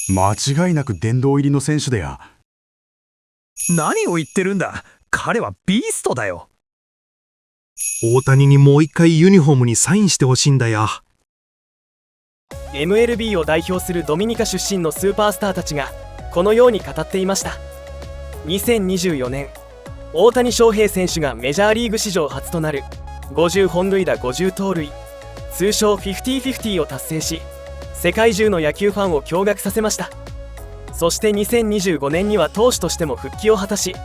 間違いなく殿堂入りの選手でや。何を言ってるんだ。彼はビーストだよ。大谷にもう一回ユニフォームにサインしてほしいんだよ。MLB を代表するドミニカ出身のスーパースターたちがこのように語っていました。2024年、大谷翔平選手がメジャーリーグ史上初となる50本塁打50盗塁、通称50-50を達成し、世界中の野球ファンを驚愕させました。そして2025年には投手としても復帰を果たし、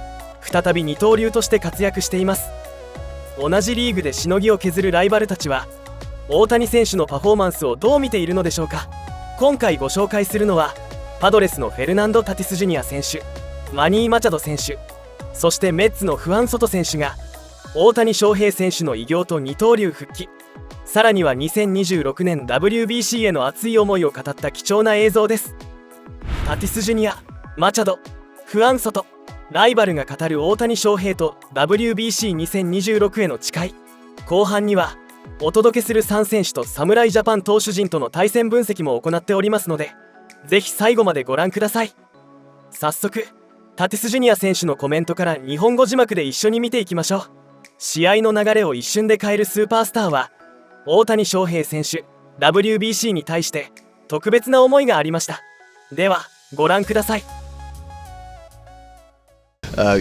再び二刀流として活躍しています。同じリーグでしのぎを削るライバルたちは大谷選手のパフォーマンスをどう見ているのでしょうか。今回ご紹介するのはパドレスのフェルナンド・タティス・ジュニア選手、マニー・マチャド選手、そしてメッツのフアン・ソト選手が大谷翔平選手の偉業と二刀流復帰、さらには2026年 WBC への熱い思いを語った貴重な映像です。タティス・ジュニア、マチャド、フアン・ソト、ライバルが語る大谷翔平と WBC2026 への誓い。後半にはお届けする3選手と侍ジャパン投手陣との対戦分析も行っておりますので、ぜひ最後までご覧ください。早速タティス・ジュニア選手のコメントから日本語字幕で一緒に見ていきましょう。試合の流れを一瞬で変えるスーパースターは大谷翔平選手、 WBC に対して特別な思いがありました。ではご覧ください。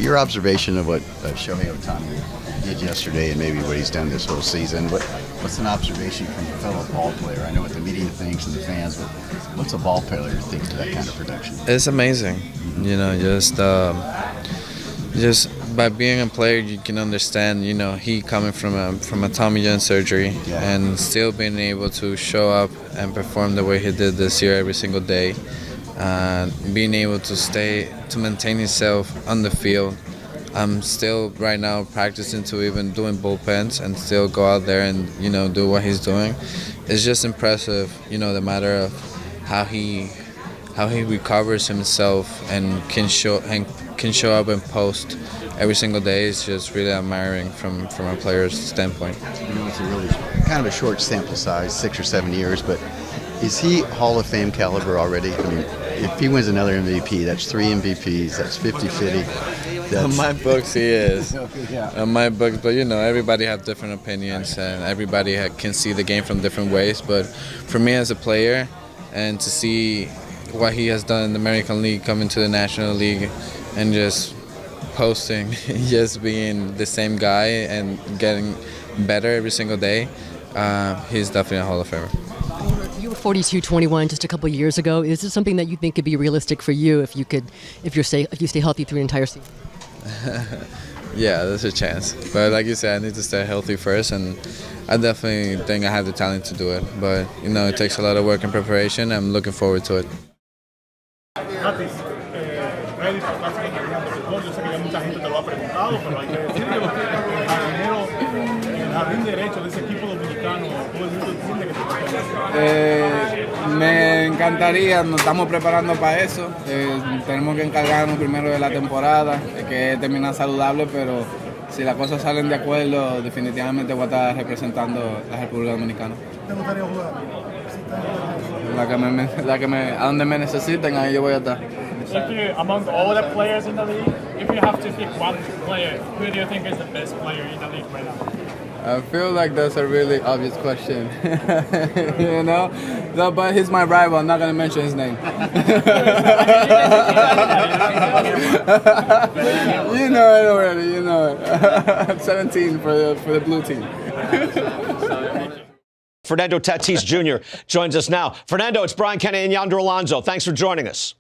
Your observation of what Shohei Ohtani did yesterday and maybe what he's done this whole season, what's an observation from a fellow ball player? I know what the media thinks and the fans, but what's a ball player think of that kind of production? It's amazing. You know, just by being a player, you can understand, you know, he coming from a Tommy John surgery and still being able to show up and perform the way he did this year every single day. Being able to maintain himself on the field. I'm still right now practicing to even doing bullpens and still go out there and, you know, do what he's doing. It's just impressive, you know, the matter of how he recovers himself and can show up and post every single day. Is just really admiring from a player's standpoint. You know, it's a really kind of a short sample size, 6 or 7 years, but is he Hall of Fame caliber already? I mean, if he wins another MVP, that's 3 MVPs, that's 50-50. On my books, he is. Yeah. On my books, but you know, everybody have different opinions and everybody can see the game from different ways. But for me as a player, and to see what he has done in the American League, coming to the National League, and just posting, just being the same guy and getting better every single day, he's definitely a Hall of Famer. You were 42-21 just a couple of years ago. Is this something that you think could be realistic for you if you stay healthy through an entire season? Yeah, there's a chance. But like you said, I need to stay healthy first, and I definitely think I have the talent to do it. But you know, it takes a lot of work and preparation. I'm looking forward to it. Me encantaría, nos estamos preparando para eso. Tenemos que encargarnos primero de la temporada, que es terminar saludable, pero si las cosas salen de acuerdo, definitivamente voy a estar representando la República Dominicana. ¿Te gustaría jugar? A donde me necesiten, ahí yo voy a estar. Among all the players in the league, if you have to pick one player, who do you think is the best player in the league right now? I feel like that's a really obvious question, you know? No, but he's my rival. I'm not going to mention his name. You know it already, you know it. 17 for the blue team. Fernando Tatis Jr. joins us now. Fernando, it's Brian Kenny and Yonder Alonso. Thanks for joining us.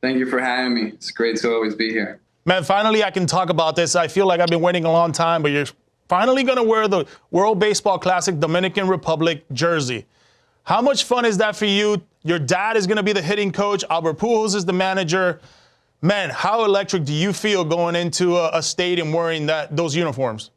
Thank you for having me. It's great to always be here. Man, finally I can talk about this. I feel like I've been waiting a long time, but you're finally going to wear the World Baseball Classic Dominican Republic jersey. How much fun is that for you? Your dad is going to be the hitting coach. Albert Pujols is the manager. Man, how electric do you feel going into a stadium wearing those uniforms?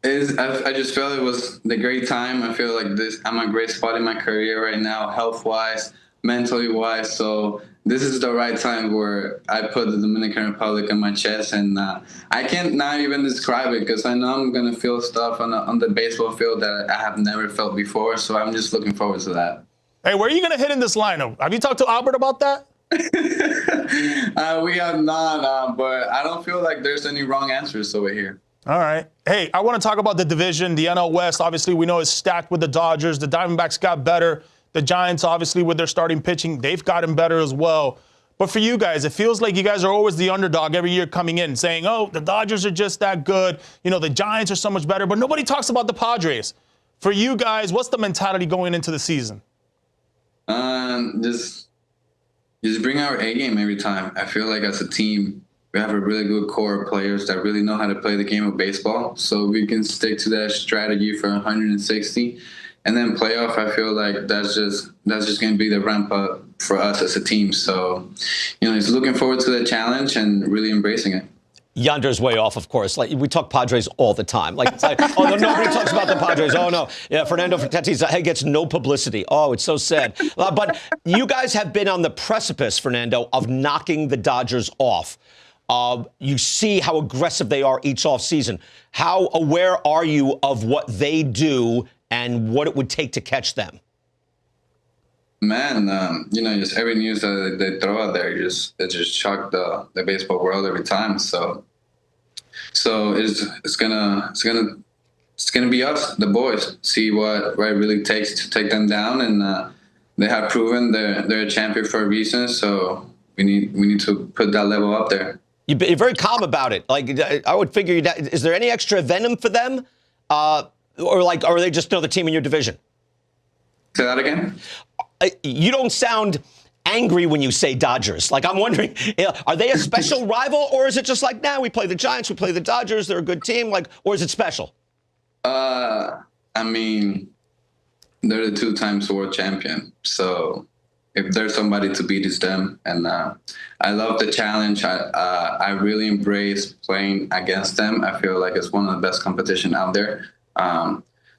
I just felt it was the great time. I feel like I'm a great spot in my career right now, health-wise, mentally-wise. So this is the right time where I put the Dominican Republic on my chest, and I can't not even describe it because I know I'm going to feel stuff on the baseball field that I have never felt before, so I'm just looking forward to that. Hey, where are you going to hit in this lineup? Have you talked to Albert about that? We have not, but I don't feel like there's any wrong answers over here. All right. Hey, I want to talk about the division, the NL West. Obviously, we know is stacked with the Dodgers. The Diamondbacks got better. The Giants, obviously, with their starting pitching, they've gotten better as well. But for you guys, it feels like you guys are always the underdog every year coming in, saying, oh, the Dodgers are just that good. You know, the Giants are so much better. But nobody talks about the Padres. For you guys, what's the mentality going into the season? Just bring our A game every time. I feel like as a team, we have a really good core of players that really know how to play the game of baseball. So we can stick to that strategy for 160. And then playoff, I feel like that's just going to be the ramp up for us as a team. So, you know, just looking forward to the challenge and really embracing it. Yander's way off, of course. Like, we talk Padres all the time. Like, it's like, oh, no, nobody talks about the Padres. Oh, no. Yeah, Fernando Tatis gets no publicity. Oh, it's so sad. But you guys have been on the precipice, Fernando, of knocking the Dodgers off. You see how aggressive they are each offseason. How aware are you of what they do and what it would take to catch them? Man, you know, just every news that they throw out there, it just shocked the baseball world every time. So it's gonna be us, the boys, see what it really takes to take them down, and they have proven they're a champion for a reason. So we need to put that level up there. You're very calm about it. Like, I would figure, is there any extra venom for them, or are they just another team in your division? Say that again. You don't sound angry when you say Dodgers. Like, I'm wondering, are they a special rival, or is it just like, we play the Giants, we play the Dodgers, they're a good team, like, or is it special? I mean, they're the 2-time world champion, so if there's somebody to beat, it's them. And I love the challenge. I really embrace playing against them. I feel like it's one of the best competition out there.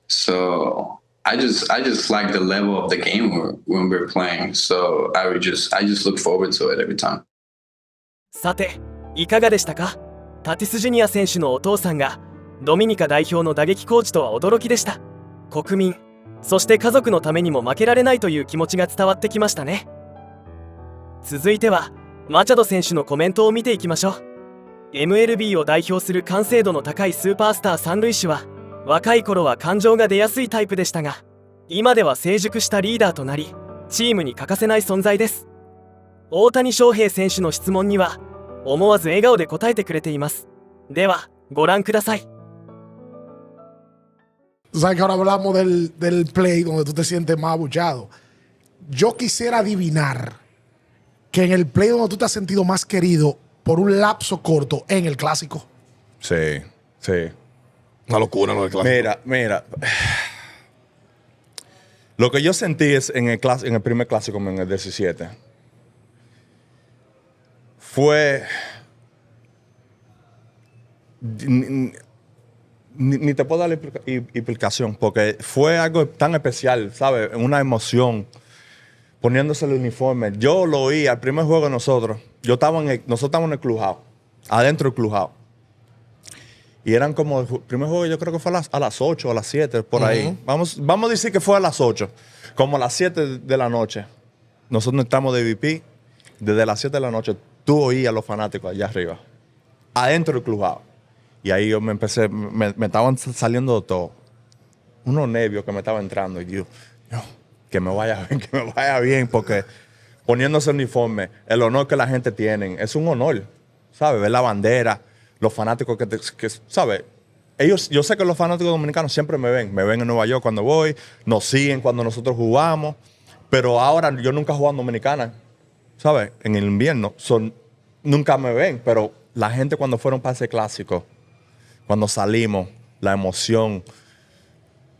So I just like the level of the game when we're playing. So I just look forward to it every time. さて、いかがでしたか？タティス・ジュニア選手のお父さんがドミニカ代表の打撃コーチとは驚きでした。国民、そして家族のためにも負けられないという気持ちが伝わってきましたね。続いてはマチャド選手のコメントを見ていきましょう。MLB を代表する完成度の高いスーパースター三塁手は若い頃は感情が出やすいタイプでしたが、今では成熟したリーダーとなり、チームに欠かせない存在です。大谷翔平選手の質問には思わず笑顔で答えてくれています。ではご覧ください。Sabes que ahora hablamos del play donde tú te sientes más abuchado. Yo quisiera adivinar que en el play donde tú te has sentido más querido por un lapso corto en el clásico. Sí, sí. Una locura, ¿no? El clásico. Mira. Lo que yo sentí es en el primer clásico, en el 17, fue... Ni te puedo dar la explicación, porque fue algo tan especial, ¿sabes? Una emoción, poniéndose el uniforme. Yo lo oí al primer juego de nosotros. Nosotros estábamos en el clubhouse, adentro del clubhouse. Y eran como, el primer juego yo creo que fue a las 8 o a las 7, por ahí. Vamos a decir que fue a las 8, como a las 7 de la noche. Nosotros estamos de VP, desde las 7 de la noche, tú oías a los fanáticos allá arriba, adentro del clubhouse. Y ahí yo me estaban saliendo todo. Unos nervios que me estaban entrando. Y yo, que me vaya bien, porque poniéndose el uniforme, el honor que la gente tiene, es un honor, ¿sabes? Ver la bandera, los fanáticos que ¿sabes? Yo sé que los fanáticos dominicanos siempre me ven en Nueva York cuando voy, nos siguen cuando nosotros jugamos, pero ahora yo nunca he jugado en Dominicana, ¿sabes? En el invierno, nunca me ven, pero la gente cuando fueron para ese clásico, cuando salimos, la emoción,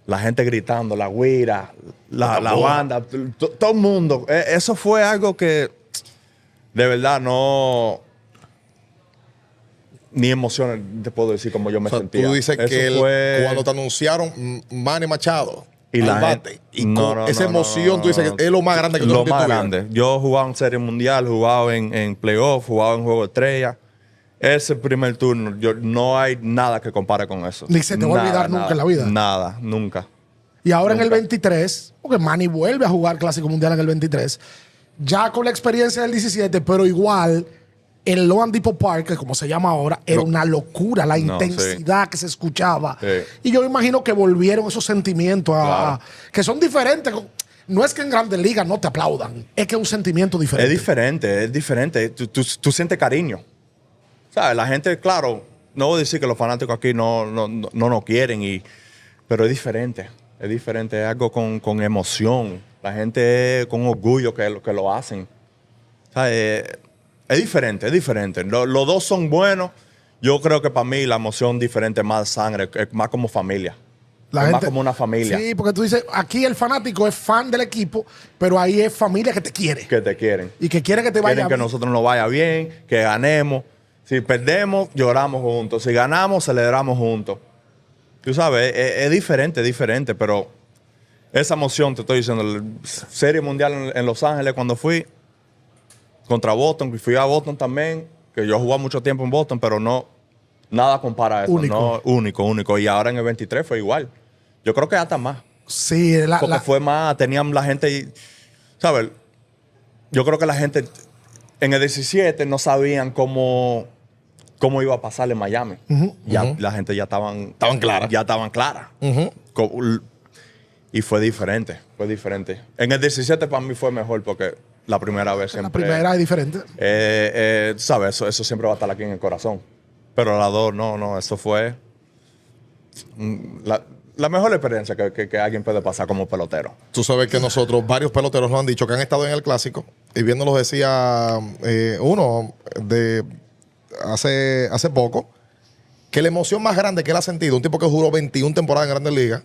la gente gritando, la güira, la banda, todo el mundo. Eso fue algo que de verdad no... Ni emociones te puedo decir como yo me sentía. Tú dices eso que cuando te anunciaron Manny Machado y la bate, gente, y con esa emoción tú dices que es lo más grande que tú has Lo más grande. Yo he jugado en Serie Mundial, he jugado en playoff, he jugado en Juego de Estrella. Ese primer turno, no hay nada que compare con eso. Ni se te va a olvidar nunca en la vida. Nada, nunca. Y ahora en el 23, porque Manny vuelve a jugar Clásico Mundial en el 23, ya con la experiencia del 17, pero igual el Loan Depot Park, que como se llama ahora, era una locura, la intensidad que se escuchaba. Y yo imagino que volvieron esos sentimientos que son diferentes. No es que en Grandes Ligas no te aplaudan, es que es un sentimiento diferente. Es diferente. Tú sientes cariño. ¿Sabes? La gente, claro, no voy a decir que los fanáticos aquí no nos quieren, pero es diferente. Es diferente, es algo con emoción. La gente con orgullo que lo hacen. ¿Sabes? Es diferente. Los dos son buenos. Yo creo que para mí la emoción diferente es más sangre, es más como familia. Más como una familia. Sí, porque tú dices, aquí el fanático es fan del equipo, pero ahí es familia que te quiere. Que te quieren. Y que quiere que te vaya bien. Quieren que nosotros nos vaya bien, que ganemos. Si perdemos, lloramos juntos. Si ganamos, celebramos juntos. Tú sabes, es diferente, pero esa emoción, te estoy diciendo, la Serie Mundial en Los Ángeles cuando fui contra Boston, y fui a Boston también, que yo jugué mucho tiempo en Boston, pero nada compara a eso. Único. Y ahora en el 23 fue igual. Yo creo que hasta más. Sí, porque fue más, tenían la gente, ¿sabes? Yo creo que la gente en el 17 no sabían cómo iba a pasar en Miami. La gente ya estaban claras. Ya estaban claras. Y fue diferente. En el 17 para mí fue mejor porque la primera vez siempre... La primera es diferente. ¿Sabes? Eso siempre va a estar aquí en el corazón. Pero la dos, no. Eso fue la mejor experiencia que alguien puede pasar como pelotero. Tú sabes que nosotros, varios peloteros nos han dicho que han estado en el Clásico, y bien nos lo decía uno de hace poco, que la emoción más grande que él ha sentido, un tipo que juró 21 temporadas en Grandes Ligas,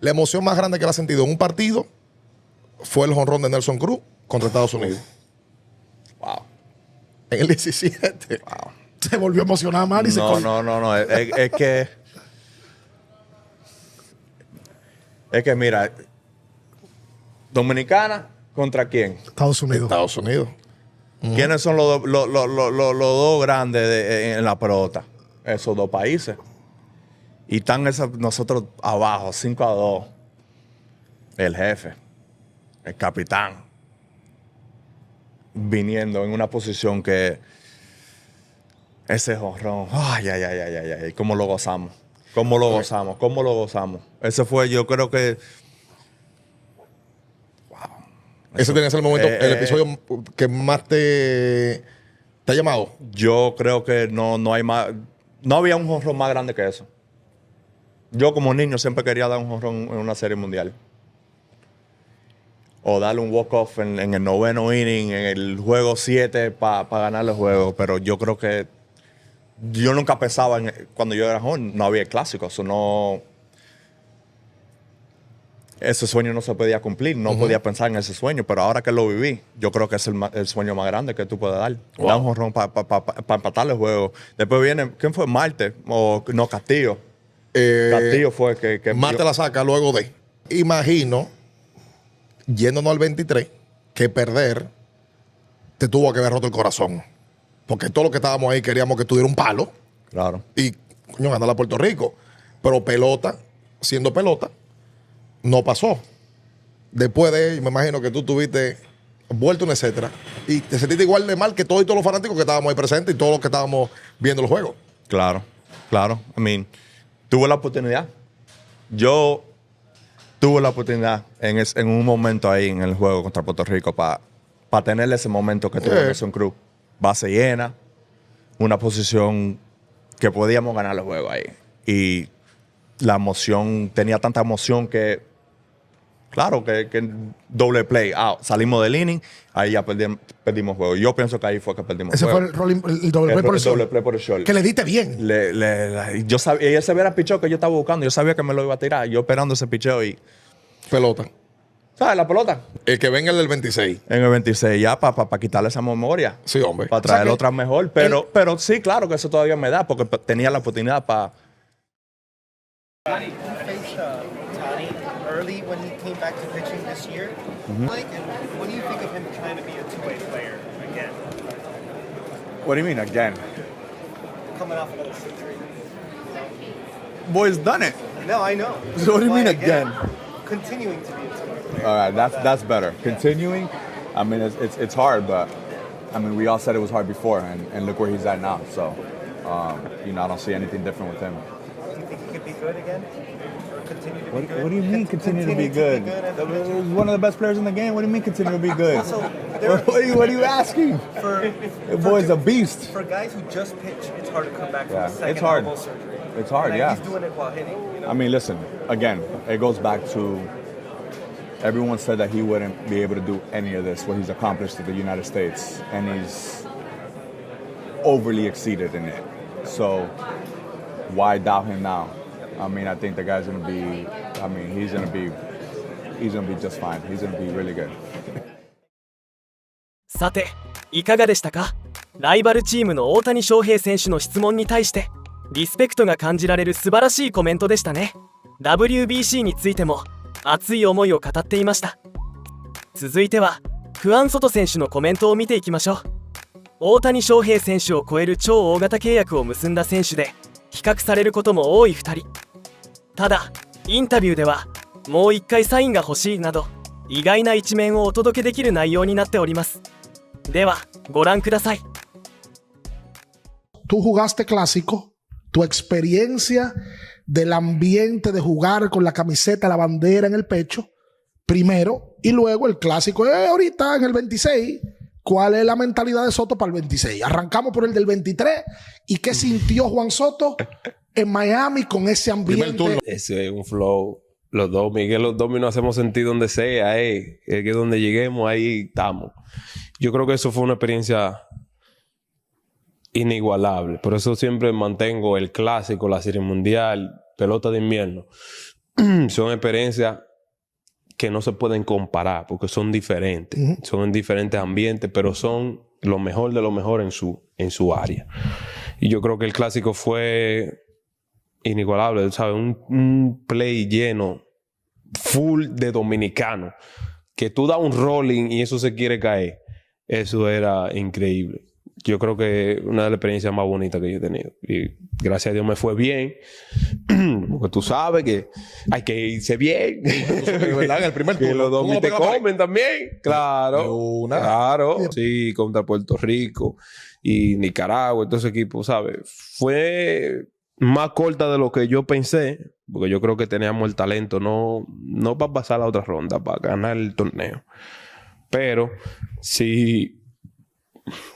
la emoción más grande que él ha sentido en un partido fue el jonrón de Nelson Cruz contra Estados Unidos. Wow. En el 17. Wow. Se volvió a emocionar mal y se colgó. No. Es que mira, Dominicana ¿contra quién? Estados Unidos. ¿Quiénes son los dos grandes en la pelota? Esos dos países. Y están nosotros abajo, 5-2. El jefe, el capitán, viniendo en una posición que ese jonrón, ay, cómo lo gozamos. Ese fue, yo creo que... Wow. Ese tiene que ser el momento, el episodio que más te ha llamado. Yo creo que no hay más... No había un jonrón más grande que eso. Yo como niño siempre quería dar un jonrón en una serie mundial. O darle un walk-off en el 9º inning, en el juego 7 para ganar el juego. Pero yo creo que yo nunca pensaba, cuando yo era joven, no había clásicos. Ese sueño no se podía cumplir, no podía pensar en ese sueño. Pero ahora que lo viví, yo creo que es el sueño más grande que tú puedes dar. Wow. Dar un jonrón para empatar el juego. Después viene, ¿quién fue? Marte, o no, Castillo. Castillo fue que Marte la saca luego de. Imagino, yéndonos al 23, que perder te tuvo que haber roto el corazón. Porque todos los que estábamos ahí queríamos que tuviera un palo. Claro. Y, coño, ganar a Puerto Rico. Pero pelota, siendo pelota, no pasó. Después de, me imagino que tú tuviste vuelto un etcétera. Y te sentiste igual de mal que todos los fanáticos que estábamos ahí presentes y todos los que estábamos viendo el juego. Claro. Tuve la oportunidad. Yo tuve la oportunidad en un momento ahí en el juego contra Puerto Rico para tener ese momento que tuvo Nelson Cruz. Base llena, una posición que podíamos ganar el juego ahí. Y la emoción, tenía tanta emoción que, claro, que doble play. Salimos del inning, ahí ya perdimos juego. Yo pienso que ahí fue que perdimos Ese juego. Ese fue el doble play por el doble play por el short. Que le diste bien. Yo sabía, y ese era el picheo que yo estaba buscando. Yo sabía que me lo iba a tirar. Yo esperando ese picheo y... Pelota. ¿Sabes? La pelota. El que venga el del 26. En el 26, ya para quitarle esa memoria. Sí, hombre. Para traer otra mejor. Pero sí, claro que eso todavía me da, porque tenía la oportunidad para... You faced Tani early when he came back to pitching this year. Like, and what do you think of him trying to be a two-way player again? What do you mean again? Coming off another surgery. Boy's done it. No, I know. So what do you mean again? Continuing to be a two-way player. All right, that's better. Continuing. I mean, it's hard, but I mean, we all said it was hard before, and look where he's at now. So, you know, I don't see anything different with him. Do you think he could be good again? Or continue to be good? What do you mean continue to be good? He's one of the best players in the game. What do you mean continue to be good? Also, what are you asking? The boy's a beast. For guys who just pitch, it's hard to come back from Yeah, a second it's hard. elbow surgery. It's hard, And yeah. He's doing it while hitting. You know? I mean, listen, again, it goes back to everyone said that he wouldn't be able to do any of this, what he's accomplished in the United States, and he's overly exceeded in it. So why doubt him now? I mean, I think the guy's gonna be, I mean, he's gonna be just fine. He's gonna be really good. さて、いかがでしたか？ライバルチームの大谷翔平選手の質問に対してリスペクトが感じられる素晴らしいコメントでしたね。 WBC についても熱い思いを語っていました。続いてはフアン・ソト選手のコメントを見ていきましょう。大谷翔平選手を超える超大型契約を結んだ選手で比較されることも多い2人。ただインタビューではもう一回サインが欲しいなど意外な一面をお届けできる内容になっております。ではご覧ください。 Tú jugaste clásico, tu experiencia del ambiente de jugar con la camiseta, la bandera en el pecho, primero, y luego el clásico ahorita en el 26. ¿Cuál es la mentalidad de Soto para el 26? Arrancamos por el del 23. ¿Y qué sintió Juan Soto en Miami con ese ambiente? Ese es un flow. Los dos, Miguel, los dos nos hacemos sentir donde sea, Es que donde lleguemos, ahí estamos. Yo creo que eso fue una experiencia inigualable. Por eso siempre mantengo el clásico, la serie mundial, pelota de invierno. Son experiencias que no se pueden comparar porque son diferentes. Son en diferentes ambientes, pero son lo mejor de lo mejor en su área. Y yo creo que el clásico fue inigualable, ¿sabes? Un play lleno, full de dominicanos. Que tú das un rolling y eso se quiere caer. Eso era increíble. Yo creo que una de las experiencias más bonitas que yo he tenido. Y gracias a Dios me fue bien. Porque tú sabes que hay que irse bien. ¿Verdad? En el primer turno. Que los domis te comen también. Claro. Una. Claro. Sí, contra Puerto Rico y Nicaragua, estos equipos, ¿sabes? Fue más corta de lo que yo pensé. Porque yo creo que teníamos el talento no para pasar a la otra ronda, para ganar el torneo. Pero sí...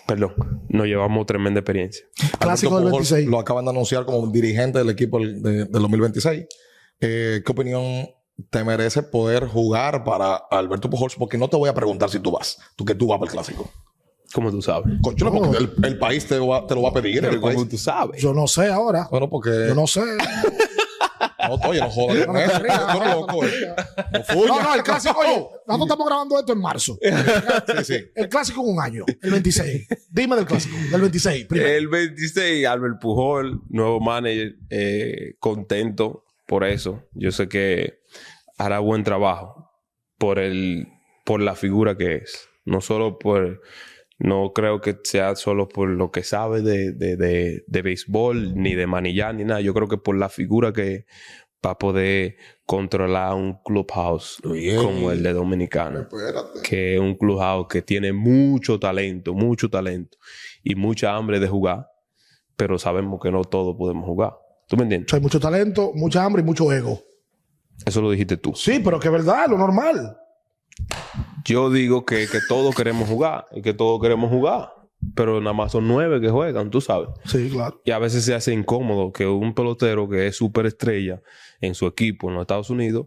Perdón, nos llevamos tremenda experiencia. Clásico del 26. Lo acaban de anunciar como dirigente del equipo del 2026. ¿Qué opinión te merece poder jugar para Alberto Pujols? Porque no te voy a preguntar si tú vas. Tú vas para el clásico. ¿Cómo tú sabes? Concho, porque el país te lo va a pedir. Pero ¿cómo tú sabes? Yo no sé ahora. Bueno, porque... Yo no sé. No, oye, no jodas. No, el clásico, oye, nosotros estamos grabando esto en marzo. El clásico en un año, el 26. Dime del clásico, del 26. Primero. El 26, Albert Pujol, nuevo manager, contento por eso. Yo sé que hará buen trabajo por la figura que es. No creo que sea solo por lo que sabe de béisbol, ni de manillar, ni nada. Yo creo que por la figura que va a poder controlar un clubhouse como el de Dominicana. Que es un clubhouse que tiene mucho talento y mucha hambre de jugar, pero sabemos que no todos podemos jugar. ¿Tú me entiendes? Hay mucho talento, mucha hambre y mucho ego. Eso lo dijiste tú. Sí, pero que es verdad, lo normal. Yo digo que todos queremos jugar y que todos queremos jugar, pero nada más son 9 que juegan, tú sabes. Sí, claro. Y a veces se hace incómodo que un pelotero que es superestrella en su equipo en los Estados Unidos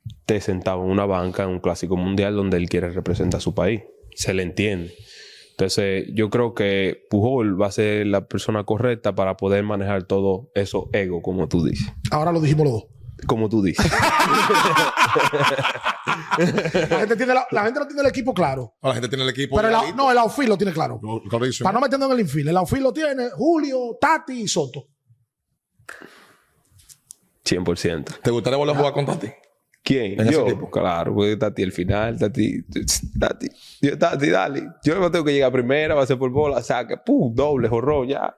esté sentado en una banca en un clásico mundial donde él quiere representar a su país. Se le entiende. Entonces, yo creo que Pujol va a ser la persona correcta para poder manejar todo eso ego, como tú dices. Ahora lo dijimos los dos. Como tú dices. La gente no tiene el equipo claro. La gente tiene el equipo. Pero el outfield lo tiene claro. Para no meternos en el infield. El outfield lo tiene Julio, Tati y Soto. 100%. ¿Te gustaría volver a jugar con Tati? ¿Quién? Yo. Claro, porque Tati al final, Tati, dale. Yo no tengo que llegar primera, va a ser por bola, saque, doble, jorró, ya.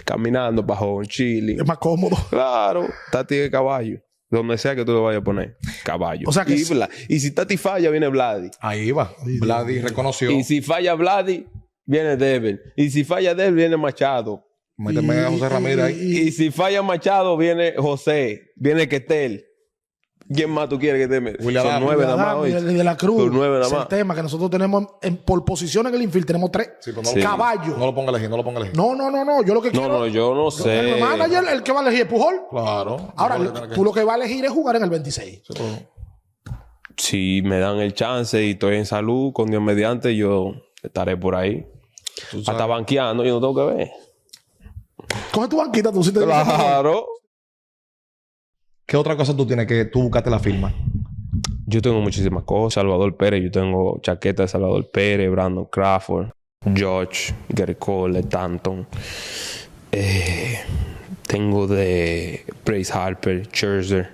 Caminando, bajón, chile. Es más cómodo. Claro, Tati de caballo. Donde sea que tú lo vayas a poner, caballo. O sea que y si Tati falla, viene Vladi. Ahí va. Vladi reconoció. Y si falla Vladi, viene Devin. Y si falla Devin, viene Machado. Méteme a José Ramírez ahí. Y si falla Machado, viene José, viene Ketel. ¿Quién más tú quieres que te William Son 9 nada más hoy. De la Cruz. Son 9 nada Es el más. tema que nosotros tenemos por posición en el infield tenemos 3. Sí, pero Caballo. No lo ponga a elegir, no lo ponga a elegir. No. Yo lo que quiero. No, yo no sé. El manager, el que va a elegir es Pujol. Claro. Ahora, tú lo que vas a elegir es jugar en el 26. Si me dan el chance y estoy en salud, con Dios mediante, yo estaré por ahí. Hasta banqueando, yo no tengo que ver. Coge tu banquita, tú sí te dices. Claro. ¿Qué otra cosa tú tienes que tú buscaste la firma? Yo tengo muchísimas cosas. Salvador Pérez, yo tengo chaqueta de Salvador Pérez, Brandon Crawford, George, Gary Cole, Stanton. Tengo de Bryce Harper, Scherzer.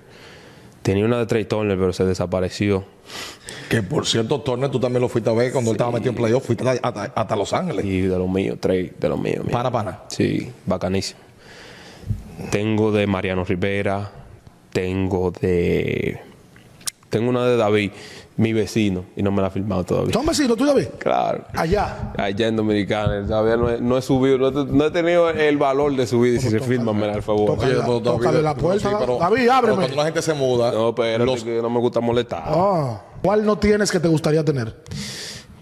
Tenía una de Trey Turner, pero se desapareció. Que por cierto, Turner, tú también lo fuiste a ver cuando él estaba metido en playoff. Fuiste hasta Los Ángeles. Y de los míos, Trey, de los míos. Pana. Sí, bacanísimo. Tengo de Mariano Rivera. Tengo una de David, mi vecino, y no me la ha firmado todavía. ¿Son vecinos tú, David? Claro. Allá En Dominicana. Todavía no he subido, no he tenido el valor de subir. Y si se firma, me da el favor. Tócale la puerta. David, ábreme. Cuando la gente se muda. No, pero que no me gusta molestar. ¿Cuál no tienes que te gustaría tener?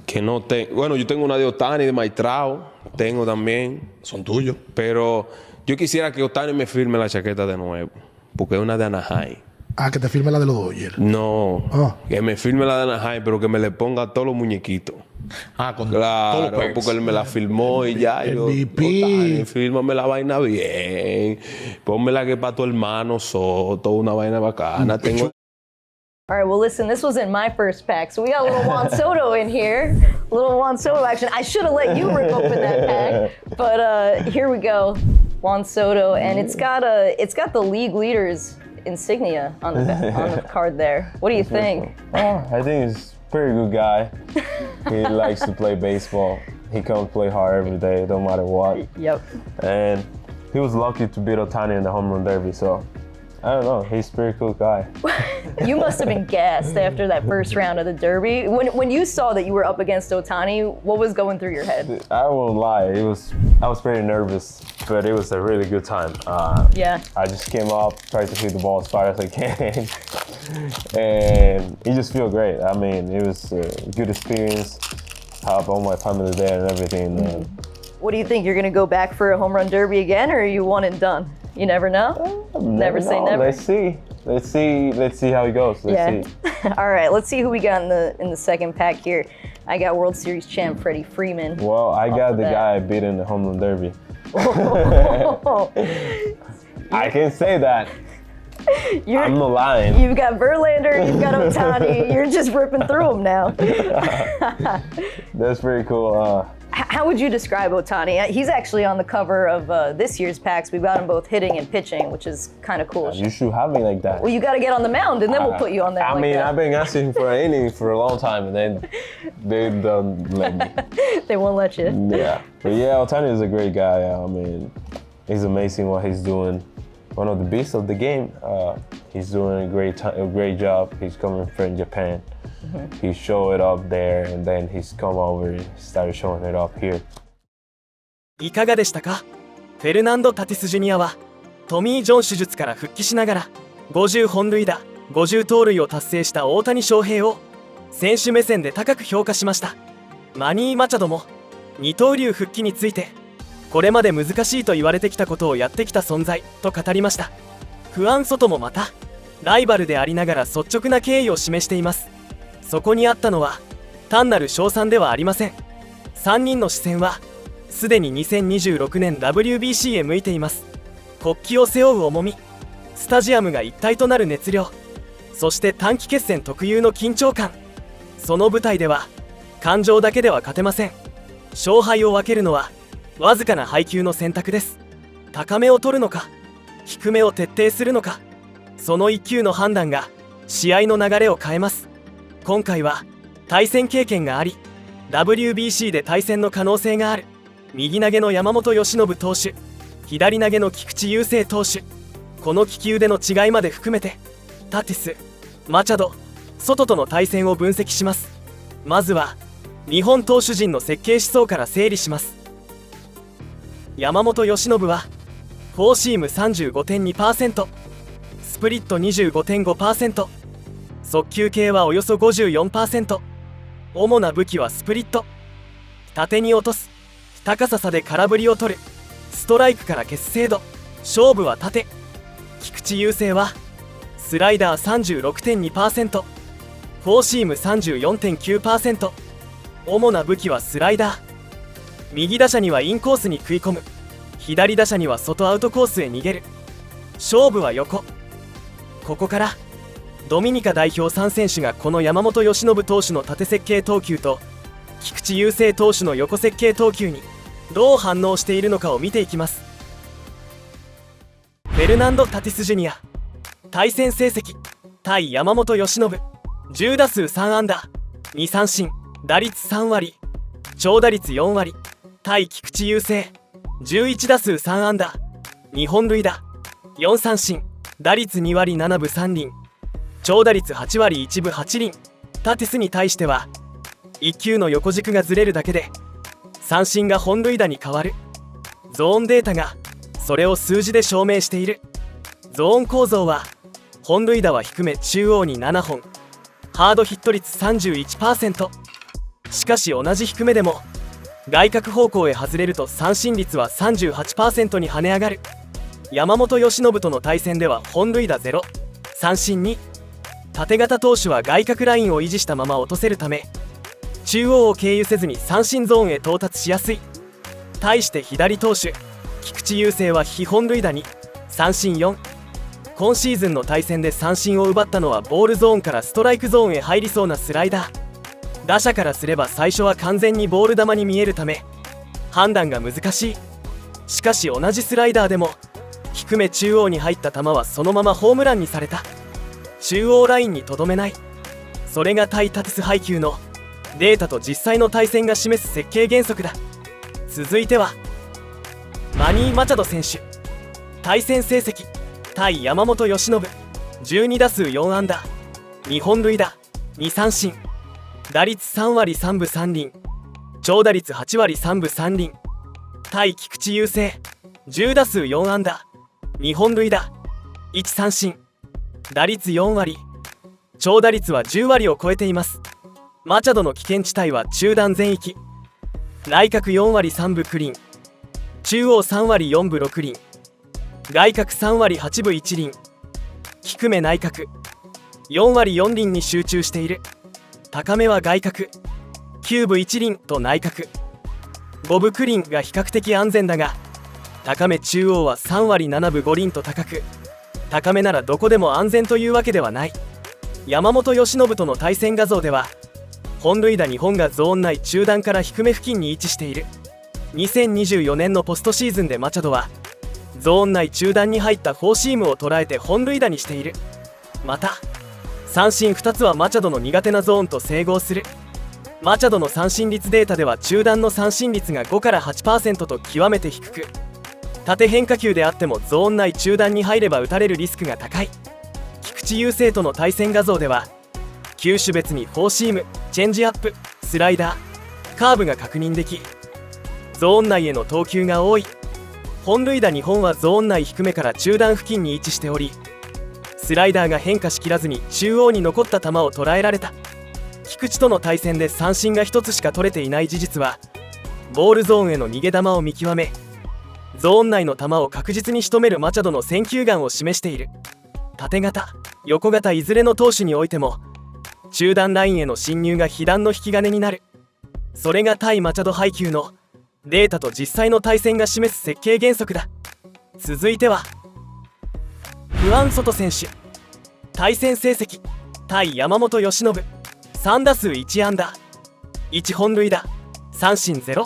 Que no tengo. Bueno, yo tengo una de Otani, de Maitrao. Tengo también. Son tuyos. Pero yo quisiera que Otani me firme la chaqueta de nuevo. Porque es una de Anaheim. Que te firme la de los Dodgers. No. Que me firme la de Anaheim, pero que me le ponga todos los muñequitos. Con claro, todos los perks. porque él me la firmó y ya. MVP. Fírmame la vaina bien. Pónmela que para tu hermano Soto, una vaina bacana. Tengo... All right, well, listen, this wasn't my first pack, so we got a little Juan Soto in here. A little Juan Soto action. I should have let you rip open that pack, but here we go. Juan Soto, and it's got the league leaders insignia on the card there. What do you think? I think he's a pretty good guy. He likes to play baseball. He comes play hard every day, no matter what. Yep. And he was lucky to beat Otani in the home run derby, so I don't know. He's a pretty cool guy. You must have been gassed after that first round of the Derby. When you saw that you were up against Otani, what was going through your head? I won't lie. I was pretty nervous, but it was a really good time. Yeah. I just came up, tried to hit the ball as far as I can, and it just feel great. I mean, it was a good experience. Have all my family there and everything. What do you think? You're going to go back for a home run derby again, or are you one and done? You never know. Never say never. Let's see. Let's see how it goes. Let's see. All right. Let's see who we got in the second pack here. I got World Series champ Freddie Freeman. Well, I got the guy I beat in the home run derby. I can say that. I'm not lying. You've got Verlander, you've got Otani. You're just ripping through them now. That's pretty cool. How would you describe Otani? He's actually on the cover of this year's packs. We've got him both hitting and pitching, which is kind of cool. You should have me like that. Well, you got to get on the mound, and then we'll put you on there. I mean, I've been asking for an inning for a long time, and then they don't let me. They won't let you. Yeah. But yeah, Otani is a great guy. I mean, he's amazing what he's doing. One of the beasts of the game. He's doing a great job. He's coming from Japan. He showed it up there, and then he's come over and started showing it up here. いかがでしたか？フェルナンド・タティス・ジュニアはトミー・ジョン手術から復帰しながら50本塁打、50盗塁を達成した大谷翔平を選手目線で高く評価しました。マニー・マチャドも二刀流復帰についてこれまで難しいと言われてきたことをやってきた存在と語りました。フアン・ソトもまたライバルでありながら率直な敬意を示しています。そこにあったのは単なる称賛ではありません。3人の視線はすでに2026年 WBC へ向いています。国旗を背負う重み、スタジアムが一体となる熱量、そして短期決戦特有の緊張感。その舞台では感情だけでは勝てません。勝敗を分けるのはわずかな配球の選択です。高めを取るのか、低めを徹底するのか、その一球の判断が試合の流れを変えます。今回は対戦経験があり WBC で対戦の可能性がある右投げの山本由伸投手、左投げの菊池雄星投手、この利き腕の違いまで含めてタティス、マチャド、ソトとの対戦を分析します。まずは日本投手陣の設計思想から整理します。山本由伸はフォーシーム 35.2%、 スプリット 25.5%、 速球系はおよそ 54%、 主な武器はスプリット、縦に落とす、高さ差で空振りを取る、ストライクから消す精度、勝負は縦。菊池雄星はスライダー 36.2%、 フォーシーム 34.9%、 主な武器はスライダー。右打者にはインコースに食い込む、左打者には外アウトコースへ逃げる、勝負は横。ここからドミニカ代表3選手がこの山本由伸投手の縦設計投球と菊池雄星投手の横設計投球にどう反応しているのかを見ていきます。フェルナンド・タティス・ジュニア、対戦成績対山本由伸、10打数3安打2三振、打率3割、長打率4割。対菊池雄星、11打数3安打2本塁打4三振、打率2割7分3厘、長打率8割1分8厘。タティスに対しては1球の横軸がずれるだけで三振が本塁打に変わる。ゾーンデータがそれを数字で証明している。ゾーン構造は本塁打は低め中央に7本、ハードヒット率 31%。 しかし同じ低めでも外角方向へ外れると三振率は 38% に跳ね上がる。山本由伸との対戦では本塁打0、三振2。縦型投手は外角ラインを維持したまま落とせるため中央を経由せずに三振ゾーンへ到達しやすい。対して左投手菊池雄星は被本塁打2、三振4。今シーズンの対戦で三振を奪ったのはボールゾーンからストライクゾーンへ入りそうなスライダー。打者からすれば最初は完全にボール球に見えるため判断が難しい。しかし同じスライダーでも低め中央に入った球はそのままホームランにされた。中央ラインにとどめない。それが対タティス配球のデータと実際の対戦が示す設計原則だ。続いてはマニー・マチャド選手、対戦成績対山本由伸、12打数4安打2本塁打2三振、打率3割3分3厘、長打率8割3分3厘。対菊池雄星、10打数4安打2本塁打1三振、打率4割、長打率は10割を超えています。マチャドの危険地帯は中段全域、内角4割3分9厘、中央3割4分6厘、外角3割8分1厘、低め内角4割4厘に集中している。高めは外角9分1厘と内角5分9厘が比較的安全だが、高め中央は3割7分5厘と高く、高めならどこでも安全というわけではない。山本由伸との対戦画像では本塁打2本がゾーン内中段から低め付近に位置している。2024年のポストシーズンでマチャドはゾーン内中段に入ったフォーシームを捉えて本塁打にしている。また三振2つはマチャドの苦手なゾーンと整合する。マチャドの三振率データでは中段の三振率が5から 8% と極めて低く、縦変化球であってもゾーン内中段に入れば打たれるリスクが高い。菊池雄星との対戦画像では球種別にフォーシーム、チェンジアップ、スライダー、カーブが確認でき、ゾーン内への投球が多い。本塁打2本はゾーン内低めから中段付近に位置しており、スライダーが変化しきらずに中央に残った球を捉えられた。菊池との対戦で三振が1つしか取れていない事実はボールゾーンへの逃げ球を見極め、ゾーン内の球を確実に仕留めるマチャドの選球眼を示している。縦型、横型いずれの投手においても中段ラインへの侵入が被弾の引き金になる。それが対マチャド配球のデータと実際の対戦が示す設計原則だ。続いてはフアン・ソト選手、対戦成績対山本由伸、3打数1安打1本塁打三振0、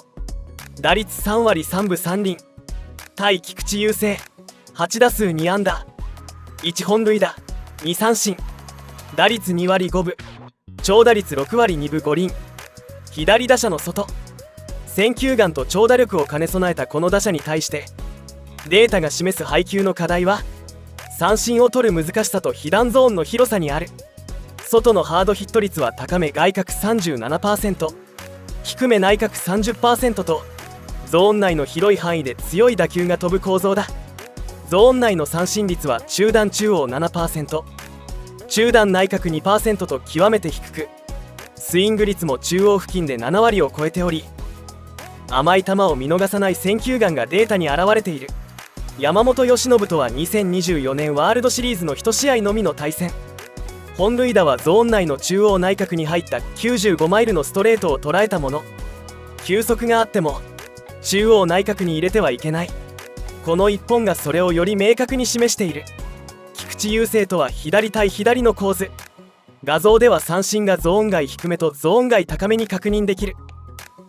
打率3割3分3厘。対菊池雄星、8打数2安打1本塁打2三振、打率2割5分、長打率6割2分5厘。左打者の外、選球眼と長打力を兼ね備えたこの打者に対してデータが示す配球の課題は三振を取る難しさと被弾ゾーンの広さにある。外のハードヒット率は高め外角 37%、 低め内角 30% とゾーン内の広い範囲で強い打球が飛ぶ構造だ。ゾーン内の三振率は中段中央 7%、 中段内角 2% と極めて低く、スイング率も中央付近で7割を超えており、甘い球を見逃さない選球眼がデータに表れている。山本由伸とは2024年ワールドシリーズの1試合のみの対戦。本塁打はゾーン内の中央内角に入った95マイルのストレートを捉えたもの。球速があっても中央内角に入れてはいけない。この1本がそれをより明確に示している。菊池雄星とは左対左の構図。画像では三振がゾーン外低めとゾーン外高めに確認できる。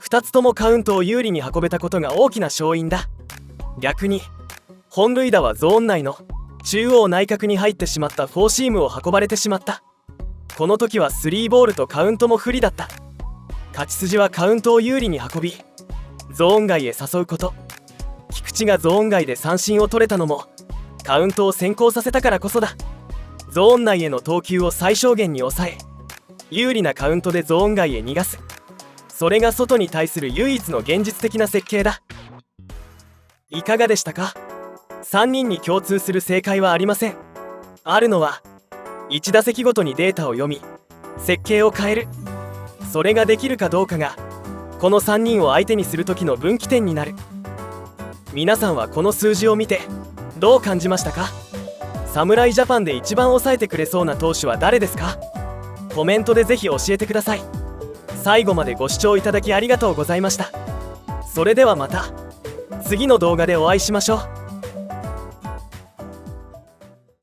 2つともカウントを有利に運べたことが大きな勝因だ。逆に本塁打はゾーン内の中央内角に入ってしまったフォーシームを運ばれてしまった。この時はスリーボールとカウントも不利だった。勝ち筋はカウントを有利に運びゾーン外へ誘うこと。菊池がゾーン外で三振を取れたのもカウントを先行させたからこそだ。ゾーン内への投球を最小限に抑え有利なカウントでゾーン外へ逃がす。それが外に対する唯一の現実的な設計だ。いかがでしたか。3人に共通する正解はありません。あるのは1打席ごとにデータを読み設計を変える。それができるかどうかがこの3人を相手にする時の分岐点になる。皆さんはこの数字を見てどう感じましたか。侍ジャパンで一番抑えてくれそうな投手は誰ですか。コメントでぜひ教えてください。最後までご視聴いただきありがとうございました。それではまた次の動画でお会いしましょう。